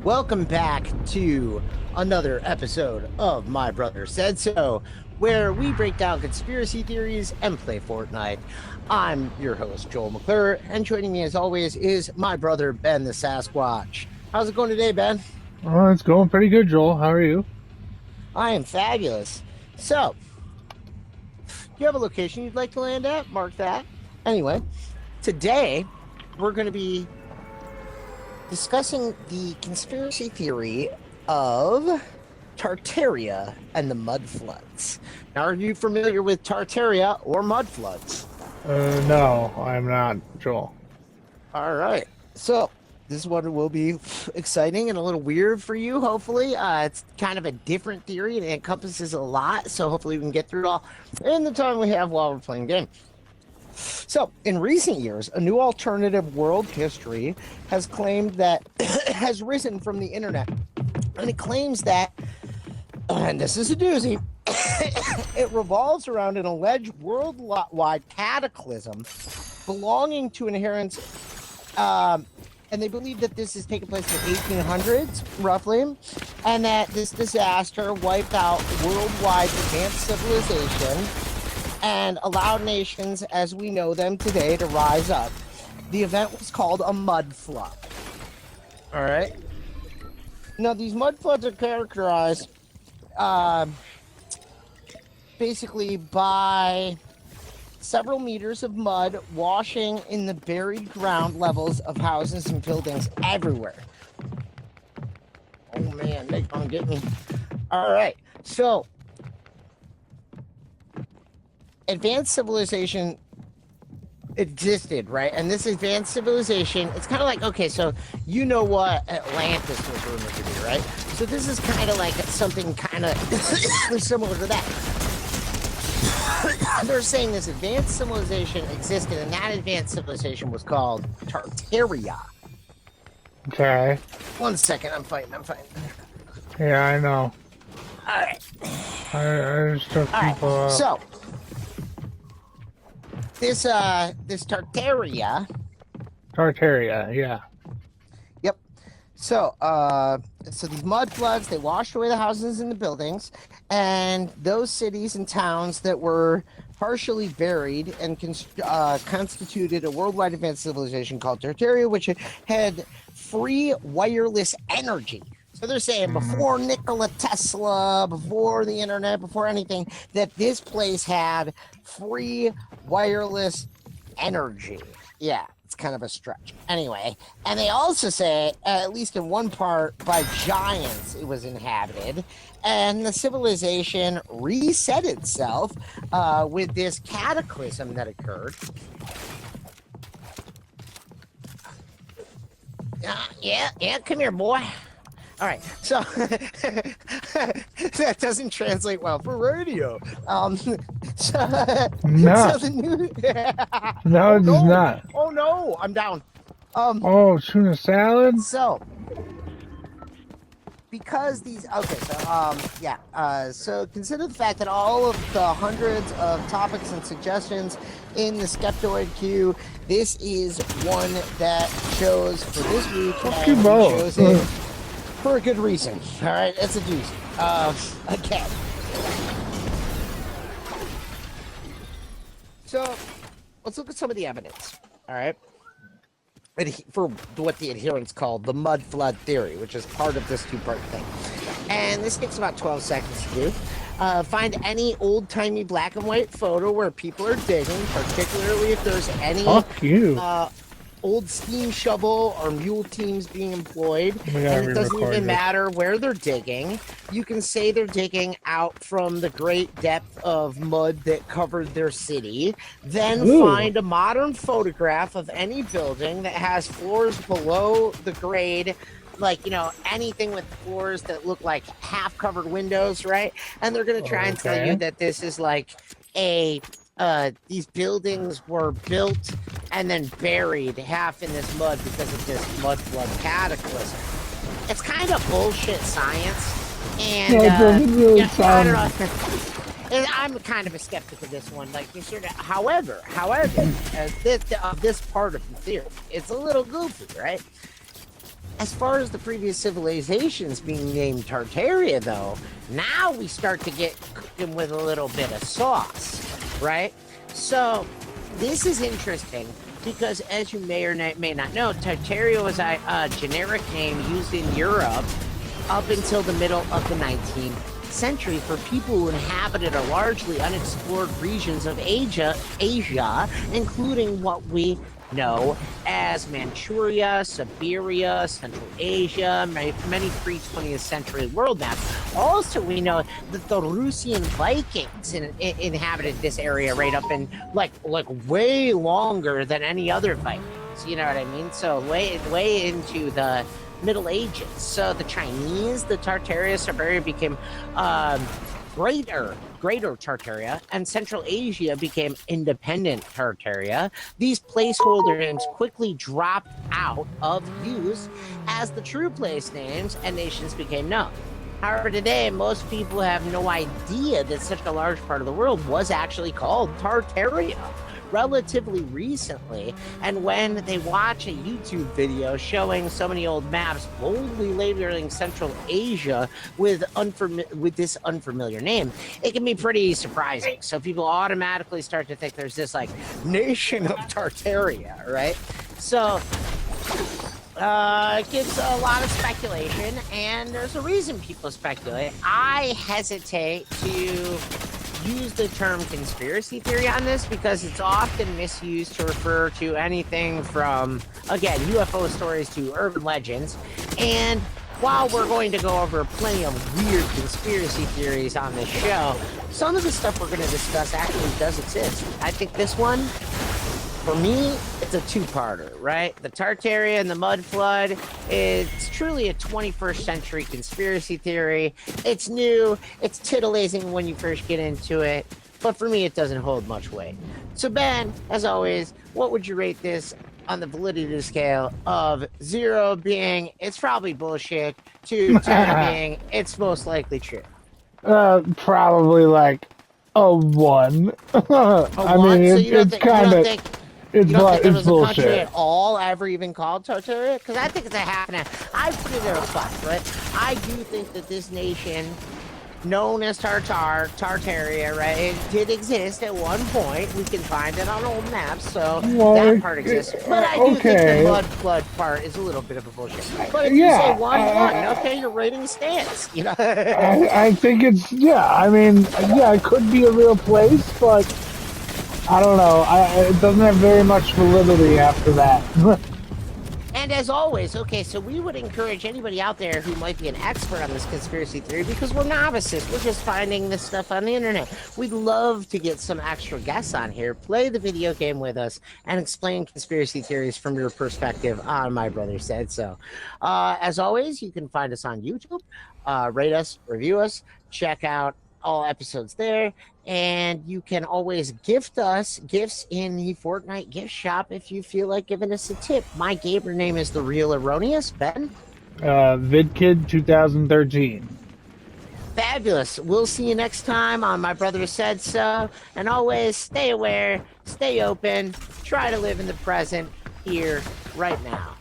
Welcome back to another episode of My Brother Said So, where we break down conspiracy theories and play Fortnite. I'm your host, Joel McClure, and joining me as always is my brother, Ben the Sasquatch. How's it going today, Ben? Oh, it's going pretty good, Joel. How are you? I am fabulous. So, do you have a location you'd like to land at? Mark that. Anyway, today we're going to be discussing the conspiracy theory of Tartaria and the mud floods. Now, are you familiar with Tartaria or mud floods? No, I'm not, Joel. All right. So, this one will be exciting and a little weird for you, hopefully. It's kind of a different theory and it encompasses a lot. So, hopefully, we can get through it all in the time we have while we're playing the game. So, in recent years, a new alternative world history has claimed that has risen from the internet. And it claims that, and this is a doozy, it revolves around an alleged worldwide cataclysm belonging to an inherent, and they believe that this is taking place in the 1800s, roughly, and that this disaster wiped out worldwide advanced civilization and allowed nations as we know them today to rise up. The event was called a mud flood. All right. Now, these mud floods are characterized basically by several meters of mud washing in the buried ground levels of houses and buildings everywhere. Oh, man, they're going to get me. All right. So, advanced civilization existed, right? And this advanced civilization, it's kind of like, okay, so you know what Atlantis was rumored to be, right? So this is kind of like something kind of similar to that. They're saying this advanced civilization existed, and that advanced civilization was called Tortaria. Okay. 1 second, I'm fighting. Yeah, I know. All right. I just took All people right. out. So, this Tartaria. Tartaria, yeah. Yep. So, so these mud floods, they washed away the houses and the buildings, and those cities and towns that were partially buried and constituted a worldwide advanced civilization called Tortaria, which had free wireless energy. So they're saying before Nikola Tesla, before the internet, before anything, that this place had free wireless energy. Yeah, it's kind of a stretch. Anyway, and they also say, at least in one part, by giants it was inhabited, and the civilization reset itself with this cataclysm that occurred. Yeah, come here, boy. All right, so that doesn't translate well for radio. So, No. so the new, No, oh, it does no. not. Oh no, I'm down. Oh, tuna salad? So because these, okay, so so consider the fact that all of the hundreds of topics and suggestions in the Skeptoid queue, this is one that chose for this week. Fuck you and we both. chose it for a good reason. All right, it's a doozy. Okay. So let's look at some of the evidence. All right. For what the adherents call the mud flood theory, which is part of this two-part thing. And this takes about 12 seconds to do. Find any old-timey black and white photo where people are digging, particularly if there's any Fuck you. old steam shovel or mule teams being employed. We gotta And it doesn't re-record even this. matter where they're digging. You can say they're digging out from the great depth of mud that covered their city. Then Ooh. find a modern photograph of any building that has floors below the grade, like, you know, anything with floors that look like half covered windows, right? And they're going to try and tell you Okay. that this is like these buildings were built and then buried half in this mud because of this mud flood cataclysm. It's kind of bullshit science. And No, it doesn't really I sound- don't know. And I'm kind of a skeptic of this one. Like, you sort of, however, this part of the theory, it's a little goofy, right? As far as the previous civilizations being named Tartaria, though, now we start to get cooking with a little bit of sauce, right? So this is interesting because, as you may or may not know, Tartaria was a generic name used in Europe up until the middle of the 19th century for people who inhabited a largely unexplored regions of Asia, including what we know as Manchuria, Siberia, Central Asia, many pre-20th century world maps. Also, we know that the Russian Vikings inhabited this area right up in like way longer than any other Vikings. You know what I mean? So way into the Middle Ages. So the Chinese, the Tartaria, Siberia became greater Tartaria, and Central Asia became independent Tartaria. These placeholder names quickly dropped out of use as the true place names and nations became known. However, today, most people have no idea that such a large part of the world was actually called Tartaria relatively recently, and when they watch a YouTube video showing so many old maps boldly labeling Central Asia with this unfamiliar name, it can be pretty surprising. So people automatically start to think there's this like nation of Tartaria, right? So it gives a lot of speculation, and there's a reason people speculate. I hesitate to use the term conspiracy theory on this because it's often misused to refer to anything from, again, UFO stories to urban legends. And while we're going to go over plenty of weird conspiracy theories on this show, some of the stuff we're going to discuss actually does exist. I think this one, for me, it's a two-parter, right? The Tartaria and the Mud Flood, it's truly a 21st century conspiracy theory. It's new, it's titillating when you first get into it, but for me, it doesn't hold much weight. So Ben, as always, what would you rate this on the validity scale of 0 being, it's probably bullshit, to 10 being, it's most likely true? Probably like a 1. I mean, So you don't it's kind of... You don't think there was bullshit. a country at all ever even called Tortaria? Because I think it's a half and half. I put it at a 5, right? I do think that this nation, known as Tartaria, right, it did exist at one point. We can find it on old maps, so that part exists. But I do think the Mud Flood part is a little bit of a bullshit. But if you say 1-1, okay, your rating stands. You know, I think it's I mean, it could be a real place, but I don't know. It doesn't have very much validity after that. And as always, okay, so we would encourage anybody out there who might be an expert on this conspiracy theory, because we're novices. We're just finding this stuff on the internet. We'd love to get some extra guests on here, play the video game with us, and explain conspiracy theories from your perspective on My Brother Said So. As always, you can find us on YouTube, rate us, review us, check out all episodes there, and you can always gift us gifts in the Fortnite gift shop if you feel like giving us a tip. My gamer name is The Real Erroneous. Ben? VidKid 2013. Fabulous. We'll see you next time on My Brother Said So, and always stay aware, stay open, try to live in the present, here, right now.